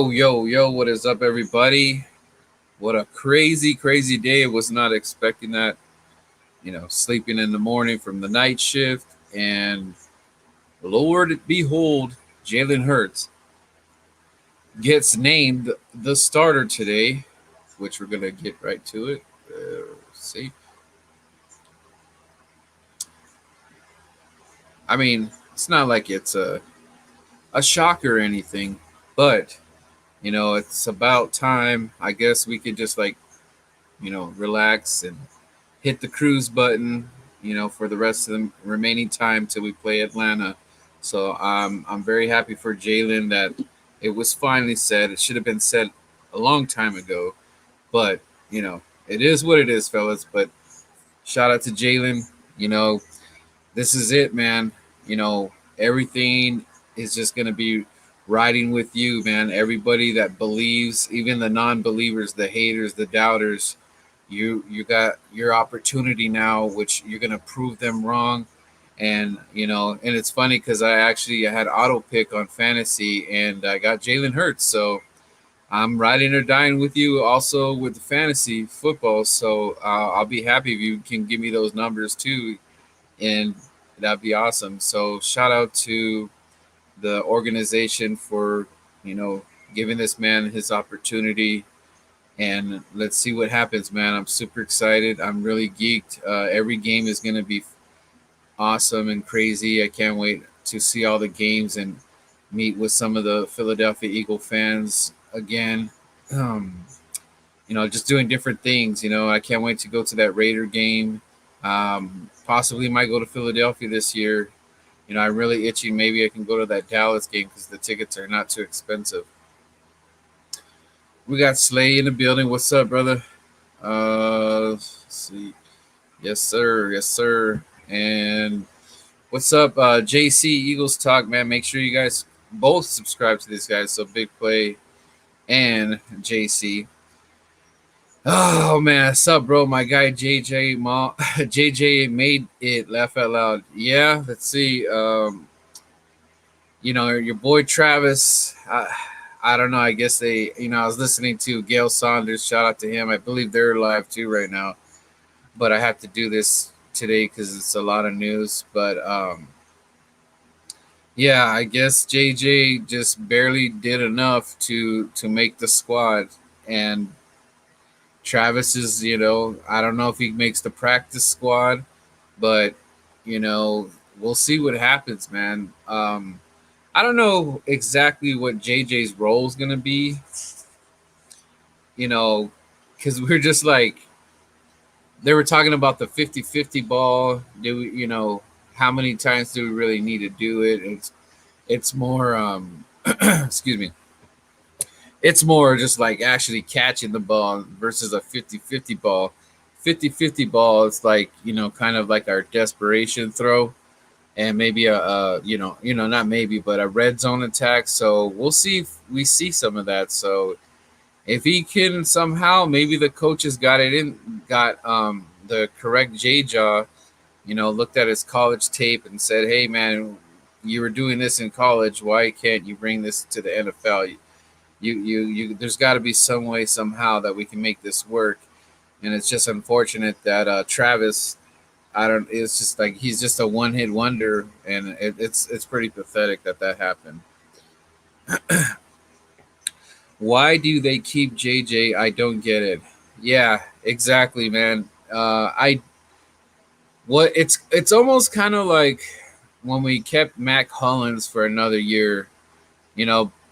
Yo, what is up, everybody? What a crazy day. I was not expecting that. Sleeping in the morning from the night shift, and Lord behold, Jalen Hurts gets named the starter today, which we're going to get right to it. See, I mean, it's not like it's a shock or anything, but, it's about time. I guess we could just, relax and hit the cruise button, for the rest of the remaining time till we play Atlanta. So I'm very happy for Jalen that it was finally said. It should have been said a long time ago, but it is what it is, fellas. But shout out to Jalen. This is it, man. Everything is just gonna be riding with you, man. Everybody that believes, even the non-believers, the haters, the doubters, you got your opportunity now, which you're gonna prove them wrong. And it's funny because I had auto pick on fantasy and I got Jalen Hurts, so I'm riding or dying with you also with the fantasy football. So I'll be happy if you can give me those numbers too, and that'd be awesome. So shout out to the organization for giving this man his opportunity, and let's see what happens, man. I'm super excited. I'm really geeked. Every game is going to be awesome and crazy. I can't wait to see all the games and meet with some of the Philadelphia Eagle fans again. Um, just doing different things. I can't wait to go to that Raider game. Possibly might go to Philadelphia this year. I'm really itching. Maybe I can go to that Dallas game because the tickets are not too expensive. We got Slay in the building. What's up, brother? Let's see. Yes, sir. Yes, sir. And what's up, JC Eagles Talk, man? Make sure you guys both subscribe to these guys. So Big Play and JC. Oh man, what's up, bro? My guy JJ JJ made it. Laugh out loud. Yeah, let's see. Your boy Travis. I don't know. I guess I was listening to Gail Saunders. Shout out to him. I believe they're live too right now. But I have to do this today because it's a lot of news. But yeah, I guess JJ just barely did enough to make the squad. And Travis is, I don't know if he makes the practice squad, but we'll see what happens, man. I don't know exactly what JJ's role is gonna be, because we're just like they were talking about the 50-50 ball. Do we, how many times do we really need to do it? It's more excuse me. It's more just like actually catching the ball versus a 50-50 ball. 50-50 ball is like, kind of like our desperation throw and maybe not maybe, but a red zone attack. So we'll see if we see some of that. So if he can somehow, maybe the coaches got the correct J jaw, looked at his college tape and said, hey man, you were doing this in college. Why can't you bring this to the NFL? There's got to be some way somehow that we can make this work. And it's just unfortunate that Travis, I don't. It's just like he's just a one-hit wonder, and it's pretty pathetic that happened. Why do they keep JJ? I don't get it. Yeah, exactly, man. It's almost kind of like when we kept Mac Hollins for another year.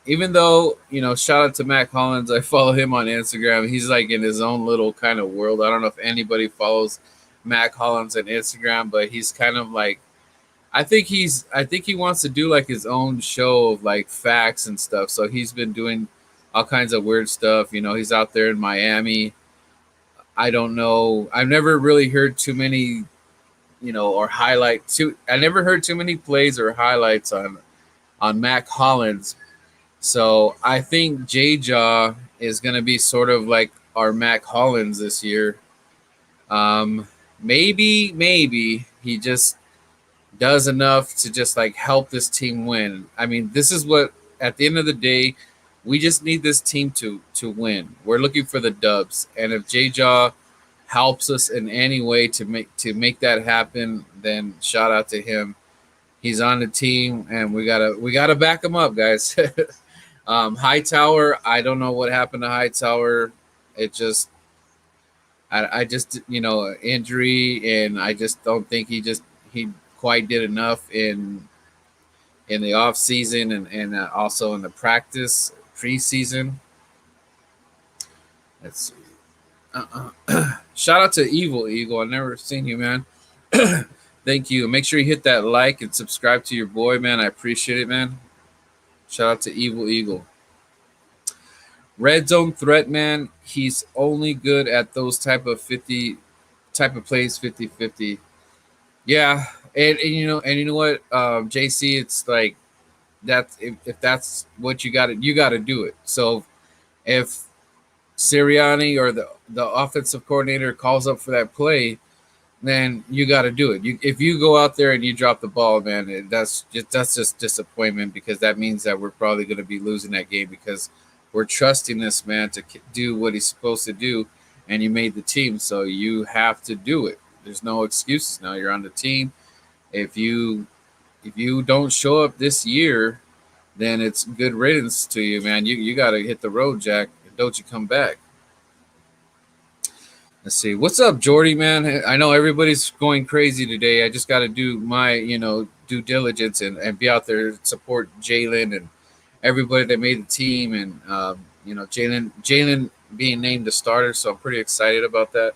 Even though shout out to Mac Hollins, I follow him on Instagram. He's like in his own little kind of world. I don't know if anybody follows Mac Hollins on Instagram, but he's kind of like I think he wants to do like his own show of like facts and stuff. So he's been doing all kinds of weird stuff. He's out there in Miami. I don't know. I've never really heard too many, or I never heard too many plays or highlights on Mac Hollins. So I think J Jaw is going to be sort of like our Mac Hollins this year. Maybe he just does enough to just like help this team win. I mean, this is what at the end of the day, we just need this team to win. We're looking for the dubs, and if J Jaw helps us in any way to make that happen, then shout out to him. He's on the team, and we gotta back him up, guys. Hightower, I don't know what happened to Hightower. It just, I just, injury, and I just don't think he quite did enough in the off season and also in the practice preseason. Let's see. Shout out to Evil Eagle. I've never seen you, man. Thank you. Make sure you hit that like and subscribe to your boy, man. I appreciate it, man. Shout out to Evil Eagle. Red Zone Threat, man. He's only good at those type of plays, 50-50. Yeah. And you know what, JC, it's like that's if that's what you got to do it. So if Sirianni or the offensive coordinator calls up for that play, then you got to do it. If you go out there and you drop the ball, man, that's just disappointment, because that means that we're probably going to be losing that game, because we're trusting this man to do what he's supposed to do, and you made the team, so you have to do it. There's no excuses now. You're on the team. If you don't show up this year, then it's good riddance to you, man. You got to hit the road, Jack. Don't you come back. Let's see. What's up, Jordy, man? I know everybody's going crazy today. I just got to do my, due diligence and be out there to support Jalen and everybody that made the team. And, Jalen being named the starter. So I'm pretty excited about that.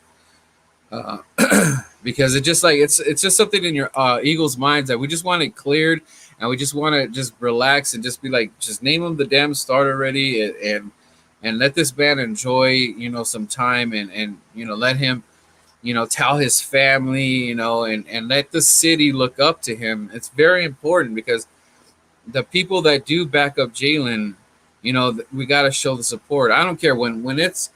Because it's just like it's just something in your Eagles' minds that we just want it cleared, and we just want to just relax and just be like, just name him the damn starter already, and let this man enjoy, some time, and let him, tell his family, and let the city look up to him. It's very important, because the people that do back up Jalen, we got to show the support. I don't care when it's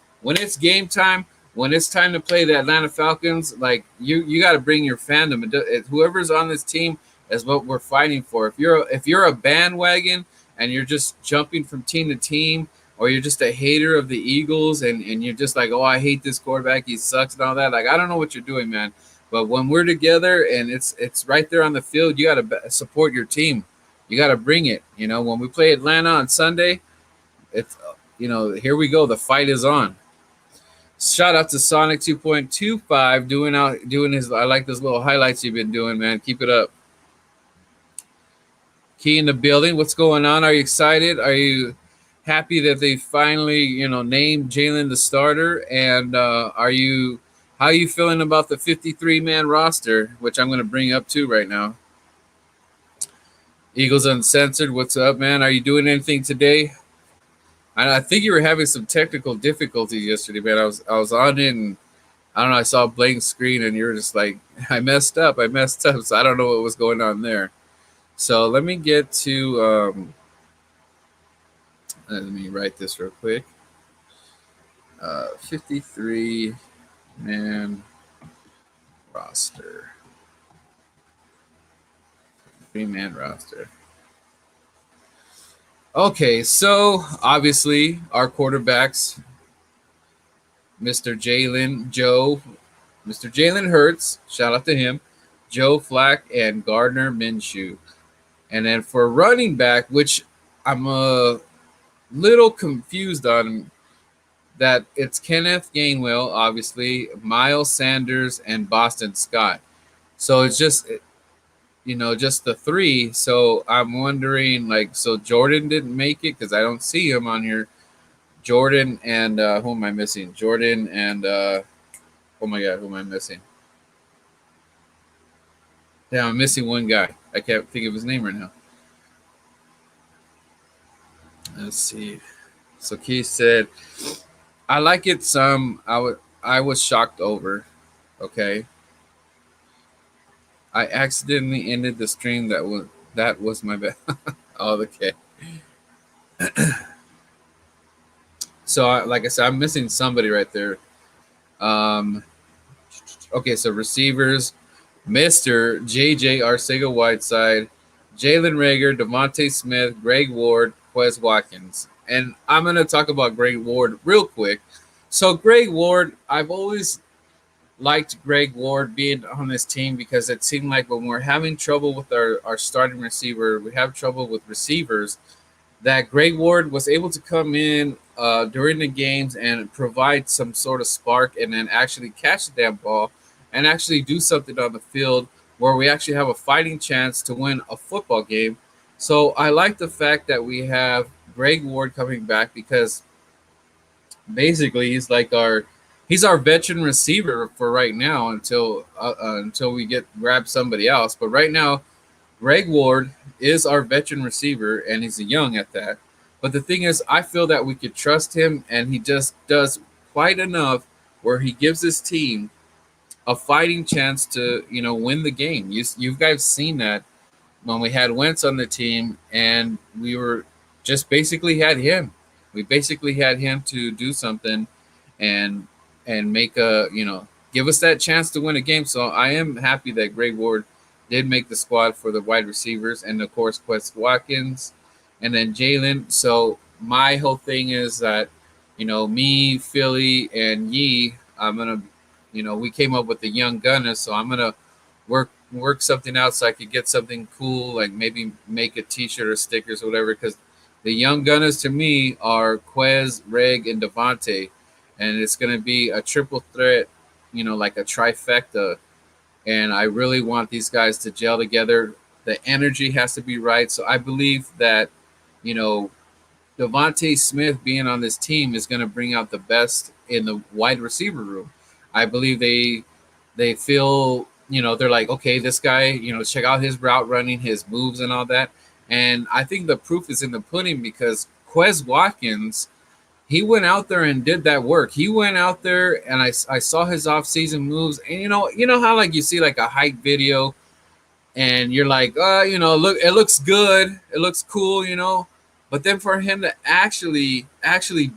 game time. When it's time to play the Atlanta Falcons, like you got to bring your fandom. Whoever's on this team is what we're fighting for. If you're a bandwagon and you're just jumping from team to team, or you're just a hater of the Eagles and you're just like, oh, I hate this quarterback, he sucks and all that. Like, I don't know what you're doing, man. But when we're together and it's right there on the field, you got to support your team. You got to bring it. When we play Atlanta on Sunday, it's here we go. The fight is on. Shout out to Sonic 2.25 doing his. I like those little highlights you've been doing, man. Keep it up. Key in the building. What's going on? Are you excited? Are you happy that they finally, named Jalen the starter? And how are you feeling about the 53-man roster, which I'm going to bring up too right now? Eagles Uncensored. What's up, man? Are you doing anything today? I think you were having some technical difficulties yesterday, man. I was on it, and I don't know. I saw a blank screen, and you were just like, I messed up. So I don't know what was going on there. So let me get to. Let me write this real quick. 53-man roster. 3-man roster. Okay, so obviously our quarterbacks, Mr. Jalen Hurts, shout out to him, Joe Flacco, and Gardner Minshew. And then for running back, which I'm a little confused on, that it's Kenneth Gainwell, obviously, Miles Sanders, and Boston Scott. So it's just the three. So I'm wondering, so Jordan didn't make it because I don't see him on here. Jordan and who am I missing? Jordan and oh my God, who am I missing? Yeah, I'm missing one guy. I can't think of his name right now. Let's see. So Keith said, I like it some. I was shocked over. Okay. I accidentally ended the stream. That was my bad. Oh, okay. So, like I said, I'm missing somebody right there. Okay, so receivers, Mr. JJ Arcega-Whiteside, Jalen Reagor, Devontae Smith, Greg Ward, Quez Watkins. And I'm going to talk about Greg Ward real quick. So, Greg Ward, I've always liked Greg Ward being on this team because it seemed like when we're having trouble with our starting receiver, we have trouble with receivers, that Greg Ward was able to come in during the games and provide some sort of spark and then actually catch the damn ball and actually do something on the field where we actually have a fighting chance to win a football game. So I like the fact that we have Greg Ward coming back because basically he's our veteran receiver for right now until we get grab somebody else. But right now, Greg Ward is our veteran receiver, and he's young at that. But the thing is, I feel that we could trust him, and he just does quite enough where he gives his team a fighting chance to win the game. You guys seen that when we had Wentz on the team, and we were just basically had him. We basically had him to do something, and make give us that chance to win a game. So I am happy that Greg Ward did make the squad for the wide receivers, and of course Quest Watkins, and then Jalen. So my whole thing is that me, Philly, and Yee, I'm gonna we came up with the young gunners, so I'm gonna work something out so I could get something cool, like maybe make a T-shirt or stickers or whatever. Because the young gunners to me are Quez, Reg, and Devontae, and it's gonna be a triple threat, like a trifecta. And I really want these guys to gel together. The energy has to be right. So I believe that, you know, Devontae Smith being on this team is going to bring out the best in the wide receiver room. I believe they feel, they're like, okay, this guy, check out his route running, his moves and all that. And I think the proof is in the pudding because Quez Watkins, he went out there and did that work. He went out there and I saw his offseason moves. And you know how like you see like a hype video and you're like, look, it looks good, it looks cool. But then for him to actually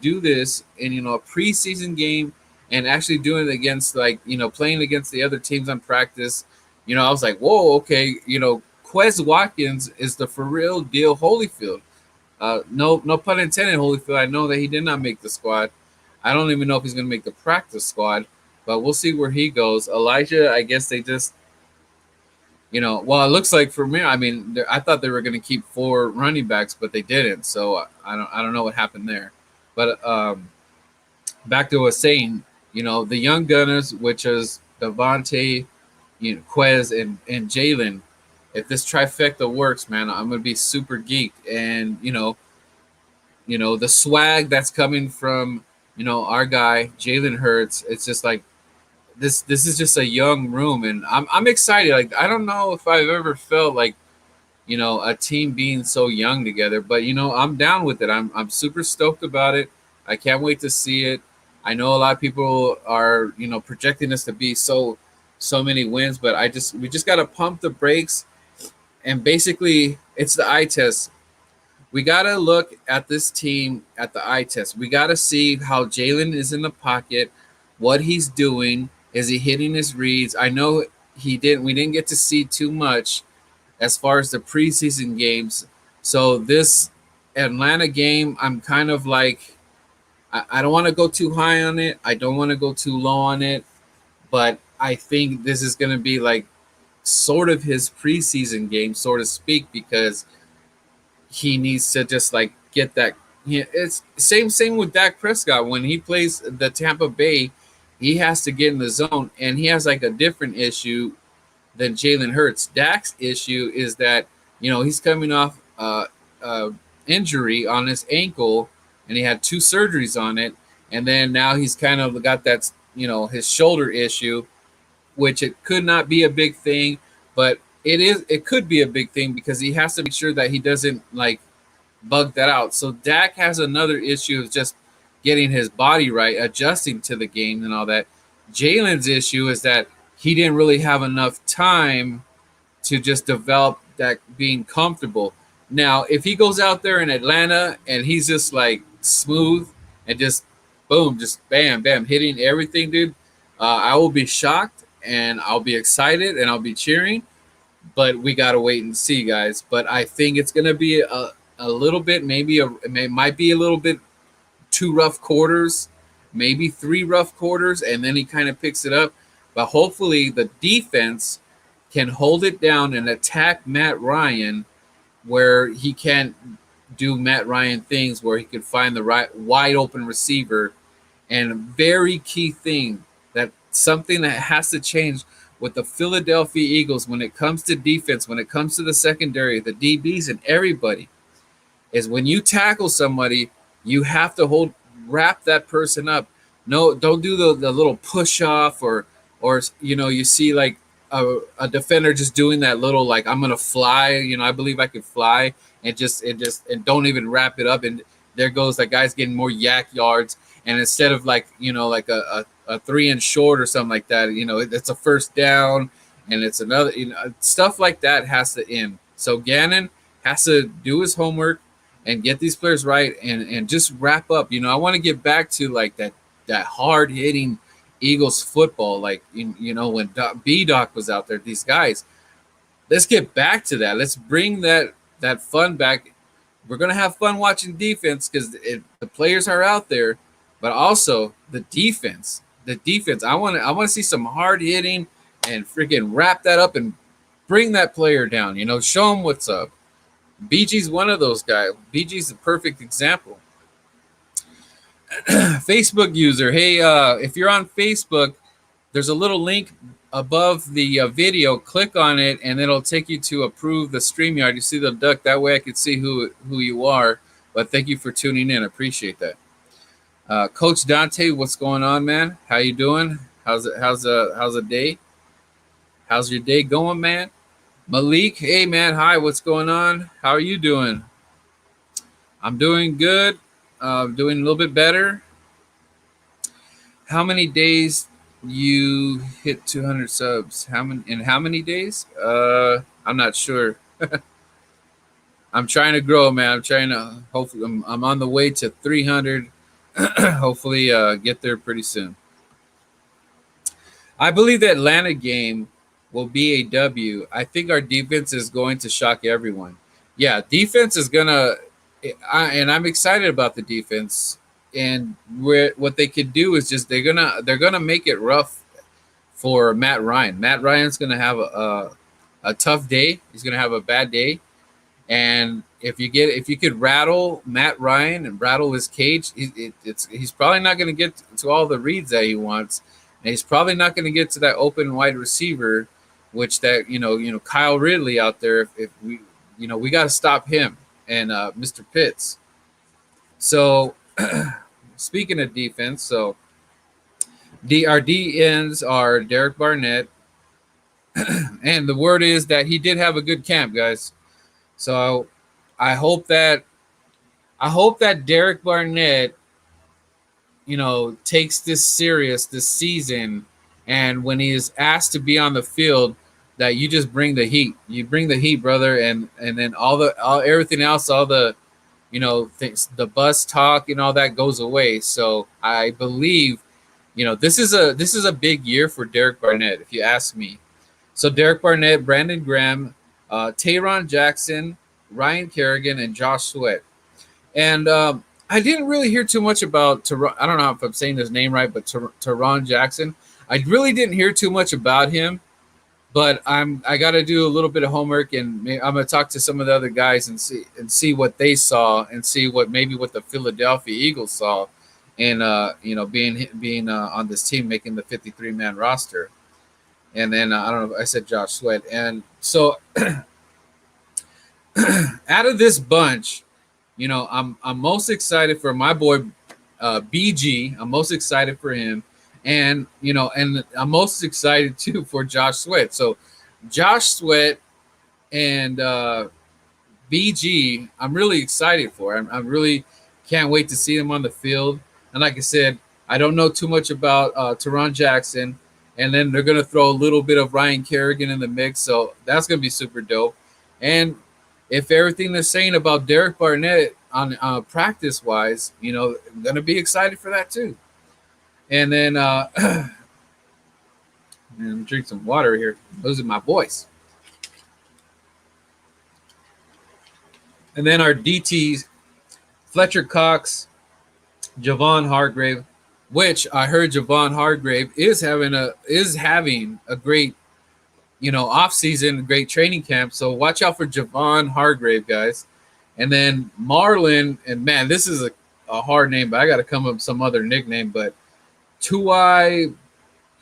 do this in a preseason game and actually doing it against like playing against the other teams on practice, I was like, whoa, okay, Quez Watkins is the for real deal Holyfield. No pun intended, Holyfield. I know that he did not make the squad. I don't even know if he's going to make the practice squad, but we'll see where he goes. Elijah, I guess they just well, it looks like for me, I mean, I thought they were going to keep 4 running backs, but they didn't. So I don't know what happened there. But back to what I was saying, the young gunners, which is Devontae, Quez, and Jalen. If this trifecta works, man, I'm gonna be super geeked. And the swag that's coming from our guy Jalen Hurts. It's just like this is just a young room, and I'm excited. Like I don't know if I've ever felt like a team being so young together, but I'm down with it. I'm super stoked about it. I can't wait to see it. I know a lot of people are projecting us to be so many wins, but we just got to pump the brakes, and basically it's the eye test. We got to look at this team at the eye test. We got to see how Jalen is in the pocket, what he's doing. Is he hitting his reads? I know we didn't get to see too much as far as the preseason games. So this Atlanta game, I'm kind of like, I don't want to go too high on it. I don't want to go too low on it. But I think this is going to be like sort of his preseason game, so to speak, because he needs to just like get that. It's same with Dak Prescott. When he plays the Tampa Bay, he has to get in the zone, and he has like a different issue than Jalen Hurts. Dak's issue is that he's coming off injury on his ankle, and he had 2 surgeries on it, and then now he's kind of got that his shoulder issue, which it could not be a big thing, but it could be a big thing because he has to make sure that he doesn't like bug that out. So Dak has another issue of just getting his body right, adjusting to the game and all that. Jalen's issue is that he didn't really have enough time to just develop that being comfortable. Now, if he goes out there in Atlanta and he's just like smooth and just boom, just bam, bam, hitting everything, dude, I will be shocked and I'll be excited and I'll be cheering. But we got to wait and see, guys. But I think it's going to be a little bit, might be a little bit two rough quarters, maybe three rough quarters, and then he kind of picks it up. But hopefully the defense can hold it down and attack Matt Ryan where he can't do Matt Ryan things, where he could find the right wide open receiver. And a very key thing, that something that has to change with the Philadelphia Eagles when it comes to defense, when it comes to the secondary, the DBs and everybody, is when you tackle somebody, you have to wrap that person up. No, don't do the little push off or you see like a defender just doing that little like I'm gonna fly. I believe I could fly and don't even wrap it up, and there goes that guy's getting more yak yards. And instead of like like a 3 and short or something like that, it's a first down and it's another stuff like that has to end. So Gannon has to do his homework and get these players right and just wrap up. I want to get back to like that hard hitting Eagles football, like when B-Doc was out there. These guys, let's get back to that. Let's bring that fun back. We're gonna have fun watching defense because the players are out there, but also the defense. The defense. I want to see some hard hitting and freaking wrap that up and bring that player down. Show them what's up. BG's one of those guys. BG's the perfect example. Facebook user, hey, if you're on Facebook, there's a little link above the video. Click on it, and it'll take you to approve the StreamYard. You see the duck. That way I can see who you are. But thank you for tuning in. I appreciate that. Coach Dante, what's going on, man? How you doing? How's the day? How's your day going, man? Malik, hey, man. Hi, what's going on? How are you doing? I'm doing good. Doing a little bit better. How many days you hit 200 subs? How many days? I'm not sure. I'm trying to grow, man. I'm trying to. Hopefully, I'm on the way to 300. Hopefully, get there pretty soon. I believe the Atlanta game will be a W. I think our defense is going to shock everyone. Yeah, defense is gonna. And I'm excited about the defense, and what they could do is just they're gonna make it rough for Matt Ryan. Matt Ryan's gonna have a tough day. He's gonna have a bad day, and if you could rattle Matt Ryan and rattle his cage, he's probably not gonna get to all the reads that he wants, and he's probably not gonna get to that open wide receiver, which Kyle Ridley out there. If we got to stop him. And Mr. Pitts. So, speaking of defense, so our D ends are Derek Barnett, and the word is that he did have a good camp, guys. So, I hope that Derek Barnett, takes this serious this season, and when he is asked to be on the field, that you just bring the heat. You bring the heat, brother, and then everything else, all the things, the bus talk and all that goes away. So I believe, this is a big year for Derek Barnett, if you ask me. So Derek Barnett, Brandon Graham, Tayron Jackson, Ryan Kerrigan, and Josh Sweat. And I didn't really hear too much about I don't know if I'm saying his name right, but Tayron Jackson. I really didn't hear too much about him. But I got to do a little bit of homework, and I'm going to talk to some of the other guys and see what they saw, and see what the Philadelphia Eagles saw, and being on this team, making the 53-man roster. And then I don't know. I said Josh Sweat, and so out of this bunch, I'm most excited for my boy BG. I'm most excited for him. And I'm most excited too for Josh Sweat. So Josh Sweat and BG, I'm really excited for. I really can't wait to see them on the field. And like I said, I don't know too much about Tayron Jackson, and then they're gonna throw a little bit of Ryan Kerrigan in the mix, so that's gonna be super dope. And if everything they're saying about Derek Barnett on practice wise, I'm gonna be excited for that too. And then drink some water here. Losing my voice. And then our DTs, Fletcher Cox, Javon Hargrave, which I heard Javon Hargrave is having a great, off season, great training camp. So watch out for Javon Hargrave, guys. And then Marlon, and man, this is a hard name, but I got to come up with some other nickname. But Tuai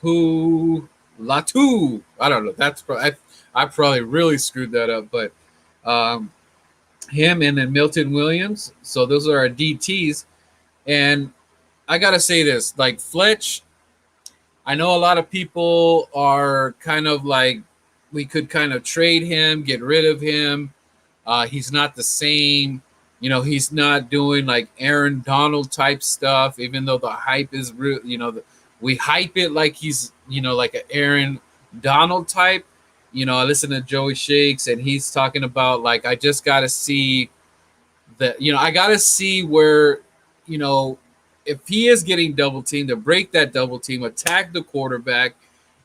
Pu Latu, I don't know. That's probably I probably really screwed that up, but um, him and then Milton Williams. So those are our DTs. And I gotta say this, like Fletch, I know a lot of people are kind of like we could kind of trade him, get rid of him. He's not the same. He's not doing like Aaron Donald type stuff, even though the hype is real. We hype it like he's, like an Aaron Donald type. I listen to Joey Shakes and he's talking about like, I just got to see that, I got to see where, if he is getting double teamed, to break that double team, attack the quarterback.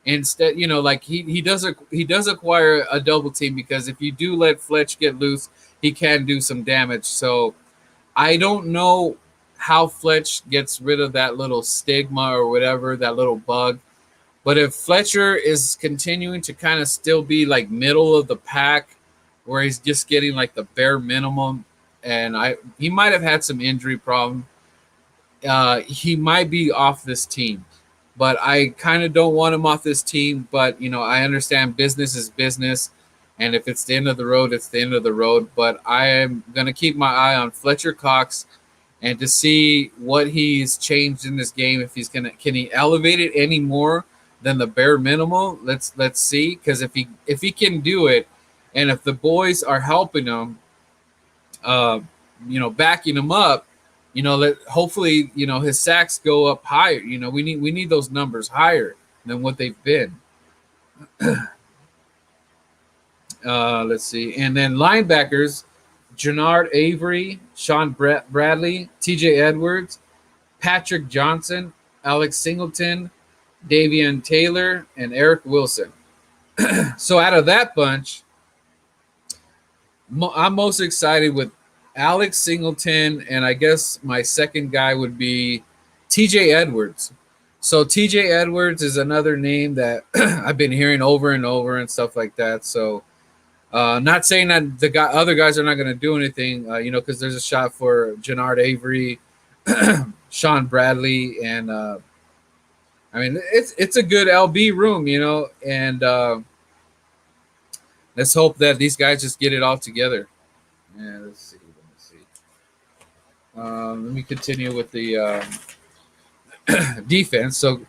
Instead, like he does acquire a double team, because if you do let Fletch get loose, he can do some damage. So I don't know how Fletch gets rid of that little stigma or whatever, that little bug. But if Fletcher is continuing to kind of still be like middle of the pack, where he's just getting like the bare minimum, and he might have had some injury problem, he might be off this team. But I kind of don't want him off this team. But, I understand business is business. And if it's the end of the road, it's the end of the road. But I am going to keep my eye on Fletcher Cox and to see what he's changed in this game. If he's can he elevate it any more than the bare minimum? Let's see. Because if he can do it, and if the boys are helping him, backing him up, hopefully, his sacks go up higher. We need those numbers higher than what they've been. Let's see. And then linebackers, Jannard Avery, Sean Bradley, TJ Edwards, Patrick Johnson, Alex Singleton, Davian Taylor, and Eric Wilson. So out of that bunch, I'm most excited with Alex Singleton, and I guess my second guy would be TJ Edwards. So TJ Edwards is another name that I've been hearing over and over and stuff like that. So not saying that other guys are not going to do anything, because there's a shot for Jannard Avery, Sean Bradley, and it's a good LB room, and let's hope that these guys just get it all together. Yeah, let's see. Let me continue with the defense. So,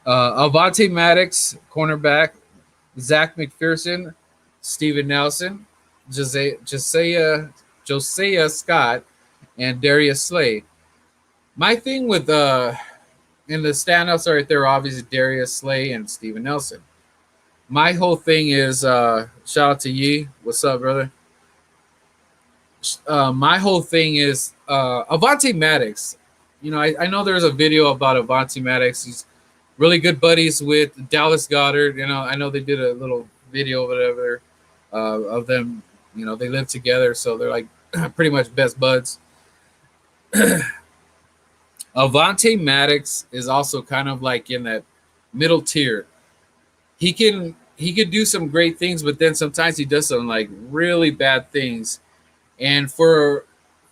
Avonte Maddox, cornerback, Zach McPherson, Steven Nelson, Josiah Scott, and Darius Slay. My thing with and the standouts are right there, obviously Darius Slay and Steven Nelson. My whole thing is shout out to Yee. What's up, brother? My whole thing is Avonte Maddox. I know there's a video about Avonte Maddox. He's really good buddies with Dallas Goedert. I know they did a little video, whatever, of them. They live together, so they're like pretty much best buds. Avonte Maddox is also kind of like in that middle tier. He could do some great things, but then sometimes he does some like really bad things. And for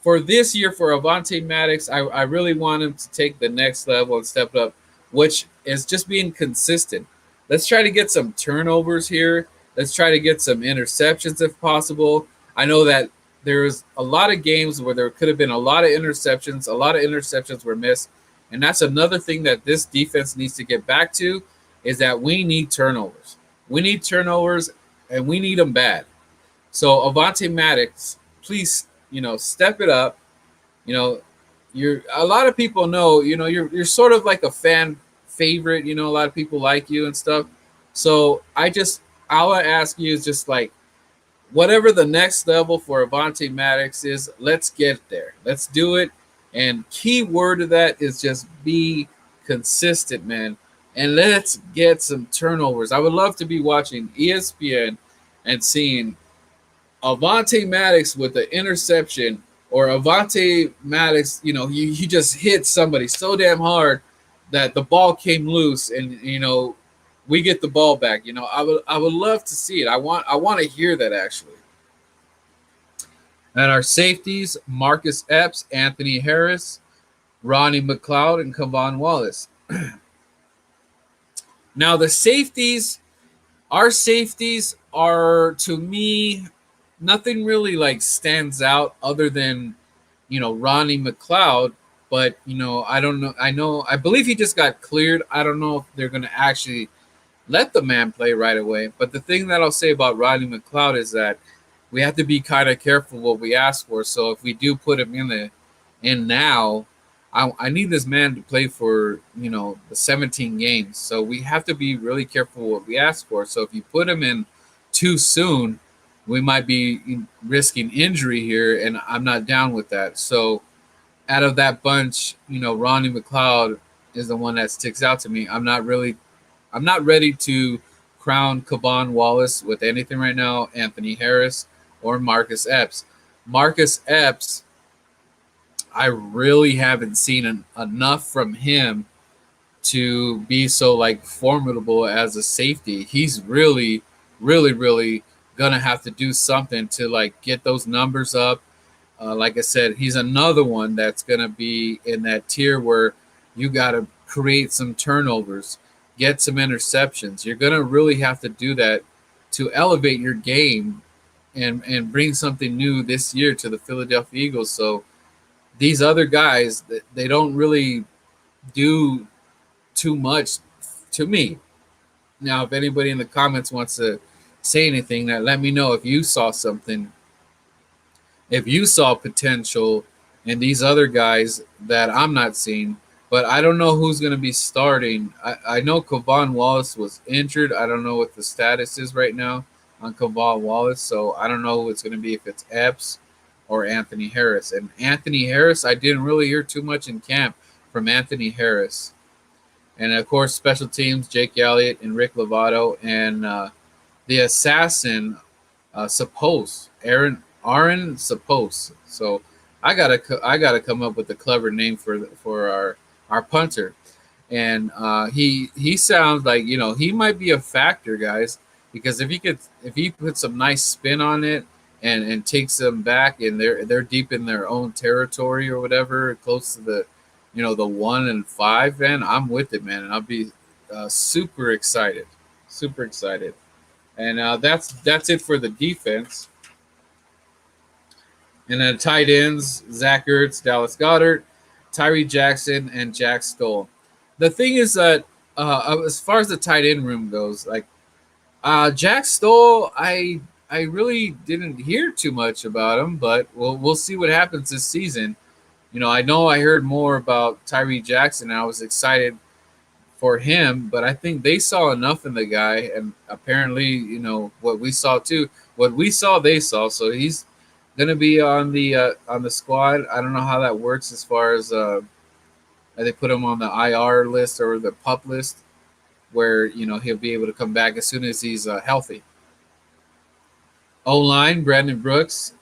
this year, for Avonte Maddox, I really want him to take the next level and step up, which is just being consistent. Let's try to get some turnovers here. Let's try to get some interceptions if possible. I know that there's a lot of games where there could have been a lot of interceptions. A lot of interceptions were missed. And that's another thing that this defense needs to get back to, is that we need turnovers. We need turnovers, and we need them bad. So Avonte Maddox, please, step it up. You're a lot of people know, you're sort of like a fan favorite. A lot of people like you and stuff. So all I ask you is just like, whatever the next level for Avonte Maddox is, let's get there. Let's do it. And key word of that is just be consistent, man. And let's get some turnovers. I would love to be watching ESPN and seeing Avonte Maddox with the interception, or Avonte Maddox, he just hit somebody so damn hard that the ball came loose, and we get the ball back. I would love to see it. I want to hear that actually. And our safeties: Marcus Epps, Anthony Harris, Ronnie McLeod, and Kavon Wallace. Now the safeties, our safeties are, to me, nothing really like stands out other than Ronnie McLeod. But I don't know. I believe he just got cleared. I don't know if they're going to actually let the man play right away. But the thing that I'll say about Ronnie McLeod is that we have to be kind of careful what we ask for. So if we do put him in now, I need this man to play for the 17 games. So we have to be really careful what we ask for. So if you put him in too soon, we might be risking injury here, and I'm not down with that. So out of that bunch, Ronnie McLeod is the one that sticks out to me. I'm not ready to crown Kavon Wallace with anything right now, Anthony Harris or Marcus Epps. Marcus Epps, I really haven't seen enough from him to be so like formidable as a safety. He's really, really, really gonna have to do something to like get those numbers up. Like I said, he's another one that's gonna be in that tier where you gotta create some turnovers, get some interceptions. You're gonna really have to do that to elevate your game and bring something new this year to the Philadelphia Eagles. So these other guys, they don't really do too much to me. Now, if anybody in the comments wants to say anything, that let me know if you saw something, if you saw potential in these other guys that I'm not seeing. But I don't know who's going to be starting. I know Kavon Wallace was injured. I don't know what the status is right now on Kavon Wallace. So I don't know who it's going to be, if it's Epps or Anthony Harris. And Anthony Harris, I didn't really hear too much in camp from Anthony Harris. And of course, special teams: Jake Elliott and Rick Lovato, and the assassin, Aaron Suppose. So I gotta come up with a clever name for our punter, and he sounds like he might be a factor, guys, because if he puts some nice spin on it and takes them back, and they're deep in their own territory or whatever, close to the 1-5, man, I'm with it, man, and I'll be super excited, super excited. And that's it for the defense. And then tight ends: Zach Ertz, Dallas Goedert, Tyree Jackson, and Jack Stoll. The thing is that as far as the tight end room goes, like Jack Stoll, I really didn't hear too much about him, but we'll see what happens this season. I know I heard more about Tyree Jackson, and I was excited for him, but I think they saw enough in the guy, and apparently, what we saw too. What we saw, they saw. So he's gonna be on the squad. I don't know how that works as far as they put him on the IR list or the PUP list, where he'll be able to come back as soon as he's healthy. O line: Brandon Brooks,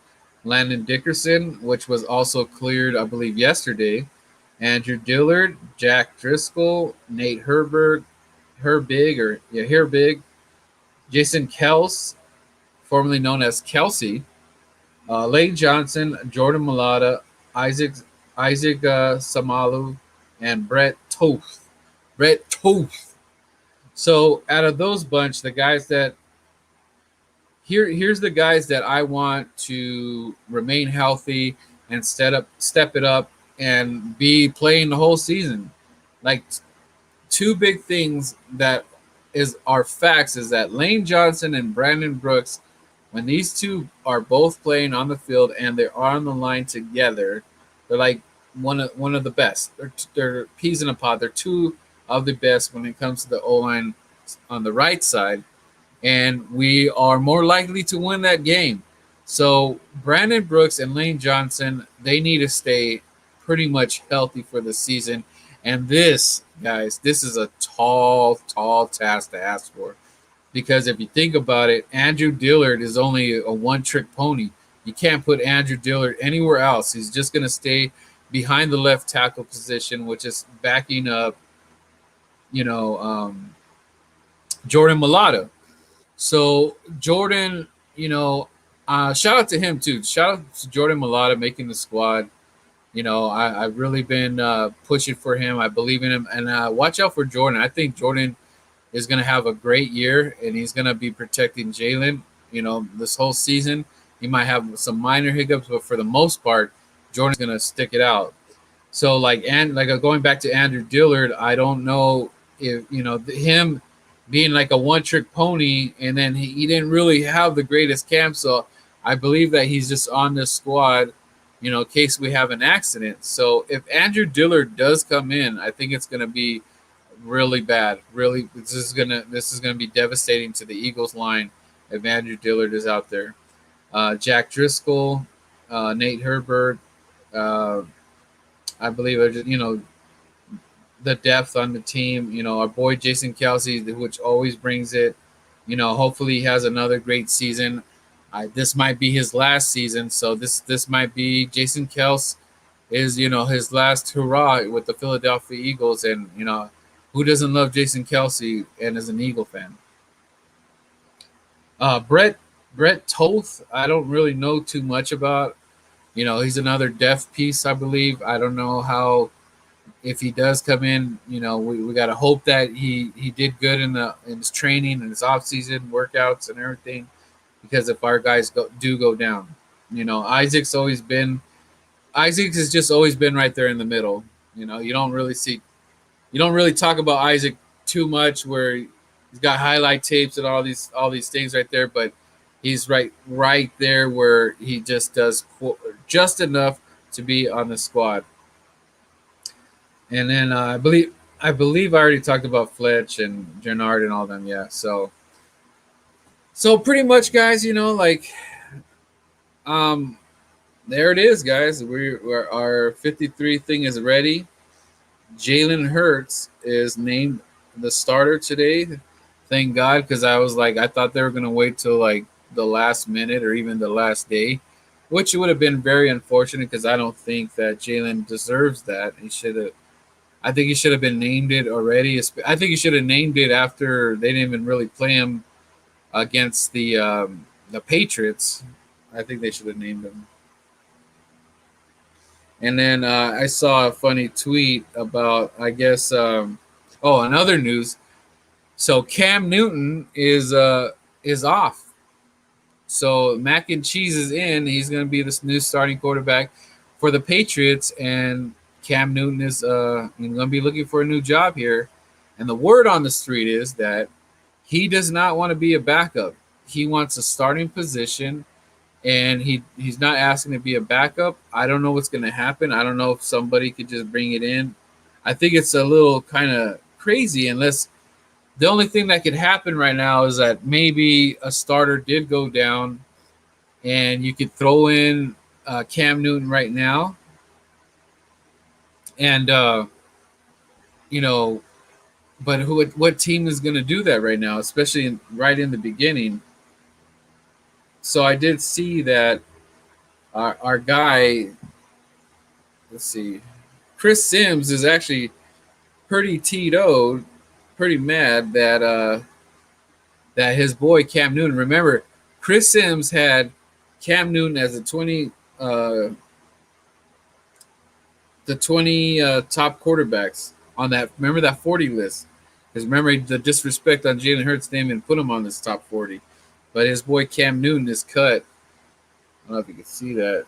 Landon Dickerson, which was also cleared, I believe, yesterday. Andrew Dillard, Jack Driscoll, Nate Herbig, Jason Kels, formerly known as Kelsey, Lane Johnson, Jordan Malata, Isaac Samalu, and Brett Toth. Brett Toth. So out of those bunch, the guys that here's the guys that I want to remain healthy and step it up and be playing the whole season. Like, two big things that are facts is that Lane Johnson and Brandon Brooks, when these two are both playing on the field and they're on the line together, they're like one of the best. They're peas in a pod. They're two of the best when it comes to the O line on the right side, and we are more likely to win that game. So Brandon Brooks and Lane Johnson, they need to stay pretty much healthy for the season. And this, guys, this is a tall task to ask for. because if you think about it, Andrew Dillard is only a one-trick pony. You can't put Andrew Dillard anywhere else. He's just going to stay behind the left tackle position, which is backing up, you know, Jordan Mailata. So Jordan, shout out to him too. Shout out to Jordan Mailata making the squad. I've really been pushing for him. I believe in him, and watch out for Jordan. I think Jordan is going to have a great year, and he's going to be protecting Jalen. This whole season, he might have some minor hiccups, but for the most part, Jordan's going to stick it out. So, going back to Andrew Dillard, I don't know if him being like a one-trick pony, and then he didn't really have the greatest camp. So, I believe that he's just on this squad, in case we have an accident. So, if Andrew Dillard does come in, I think it's going to be really bad. Really, this is gonna be devastating to the Eagles line if Andrew Dillard is out there. Jack Driscoll, Nate Herbert, I believe are just the depth on the team. Our boy Jason Kelsey, which always brings it. Hopefully he has another great season. This might be his last season, so this might be Jason Kelsey is his last hurrah with the Philadelphia Eagles, and who doesn't love Jason Kelsey and is an Eagle fan? Brett Toth, I don't really know too much about. He's another depth piece, I believe. I don't know how if he does come in. We got to hope that he did good in his training and his off season workouts and everything. Because if our guys go down, Isaac's just always been right there in the middle. You don't really talk about Isaac too much, where he's got highlight tapes and all these things right there, but he's right there where he just does just enough to be on the squad. And then I believe I already talked about Fletch and Gennard and all them. Yeah, so pretty much, guys, there it is, guys. Our 53 thing is ready. Jalen Hurts is named the starter today. Thank God, because I thought they were going to wait till like the last minute or even the last day, which would have been very unfortunate because I don't think that Jalen deserves that. I think he should have been named it already. I think he should have named it after they didn't even really play him against the Patriots. I think they should have named him. And then I saw a funny tweet about, I guess, another news. So Cam Newton is off. So Mac and Cheese is in. He's going to be this new starting quarterback for the Patriots, and Cam Newton is going to be looking for a new job here. And the word on the street is that he does not want to be a backup. He wants a starting position. And he's not asking to be a backup. I don't know what's going to happen. I don't know if somebody could just bring it in. I think it's a little kind of crazy, unless the only thing that could happen right now is that maybe a starter did go down and you could throw in Cam Newton right now. And, but what team is going to do that right now, especially right in the beginning? So I did see that our guy, let's see, Chris Sims is actually pretty TO'd, pretty mad that his boy Cam Newton. Remember, Chris Sims had Cam Newton as the 20 top quarterbacks on that. Remember that 40 list? Because remember the disrespect on Jalen Hurts' name and put him on this top 40. But his boy Cam Newton is cut. I don't know if you can see that.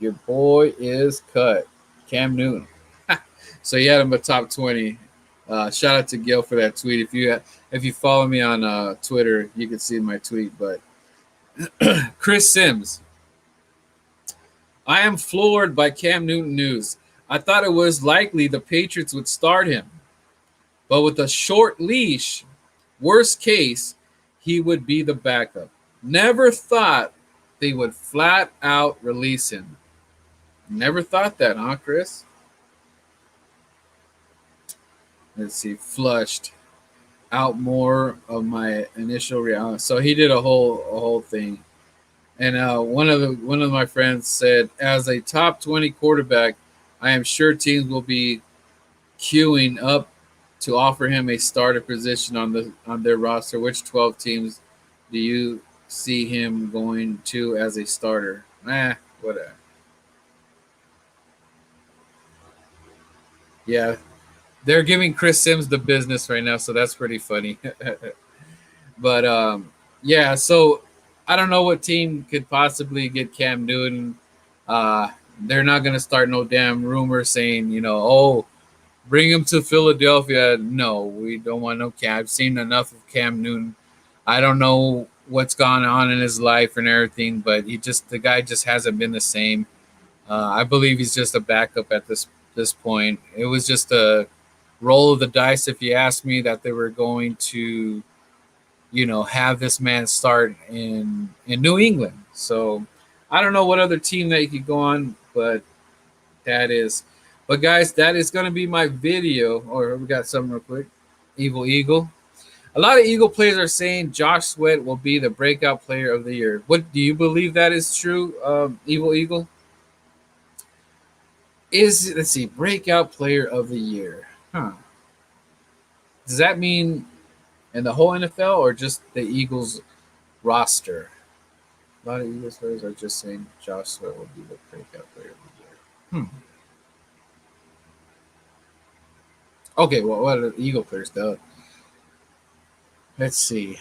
Your boy is cut. Cam Newton. So he had him a top 20. Shout out to Gil for that tweet. If you follow me on Twitter, you can see my tweet. But Chris Sims. I am floored by Cam Newton news. I thought it was likely the Patriots would start him. But with a short leash, worst case, he would be the backup. Never thought they would flat out release him. Never thought that, huh, Chris? Let's see. Flushed. out more of my initial reaction. So he did a whole thing, and one of my friends said, as a top 20 quarterback, I am sure teams will be queuing up to offer him a starter position on their roster. Which 12 teams do you see him going to as a starter? Whatever. Yeah, they're giving Chris Sims the business right now, so that's pretty funny. But yeah, so I don't know what team could possibly get Cam Newton. Uh, they're not going to start no damn rumor saying, oh, bring him to Philadelphia. No, we don't want no Cam. I've seen enough of Cam Newton. I don't know what's gone on in his life and everything, but the guy just hasn't been the same. I believe he's just a backup at this point. It was just a roll of the dice, if you ask me, that they were going to, have this man start in New England. So I don't know what other team that he could go on, but that is. But guys, that is going to be my video. Or we got something real quick. Evil Eagle. A lot of Eagle players are saying Josh Sweat will be the breakout player of the year. What do you believe that is true, Evil Eagle? Let's see, breakout player of the year. Huh. Does that mean in the whole NFL or just the Eagles roster? A lot of Eagles players are just saying Josh Sweat will be the breakout player of the year. Okay, well, what are the Eagle players, though? Let's see.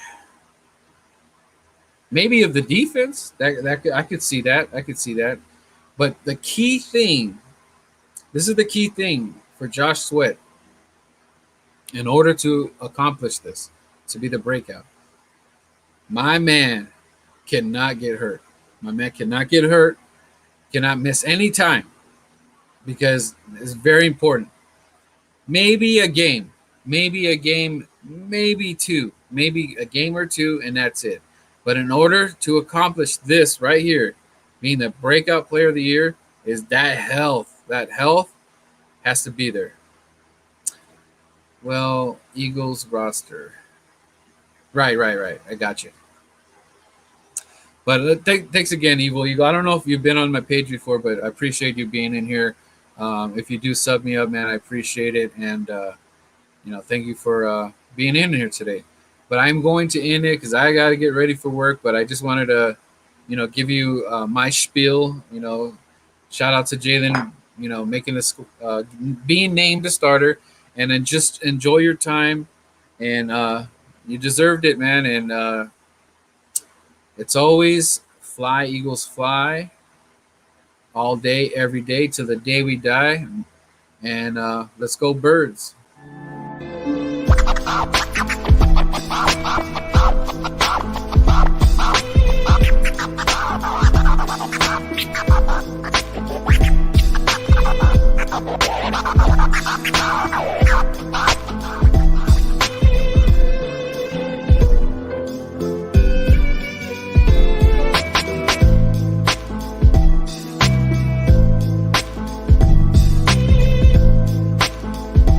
Maybe of the defense. I could see that. I could see that. But the key thing, this is the key thing for Josh Sweat in order to accomplish this, to be the breakout. My man cannot get hurt. My man cannot get hurt, cannot miss any time because it's very important. Maybe a game, maybe two, maybe a game or two, and that's it. But in order to accomplish this right here, being the breakout player of the year, is that health. That health has to be there. Well, Eagles roster. Right. I got you. But thanks again, Evil Eagle. I don't know if you've been on my page before, but I appreciate you being in here. If you do sub me up, man, I appreciate it. And, thank you for being in here today. But I'm going to end it because I got to get ready for work. But I just wanted to, give you my spiel. Shout out to Jalen, making this, being named a starter. And then just enjoy your time. And you deserved it, man. And it's always fly, Eagles fly. All day, every day, till the day we die. And let's go, birds.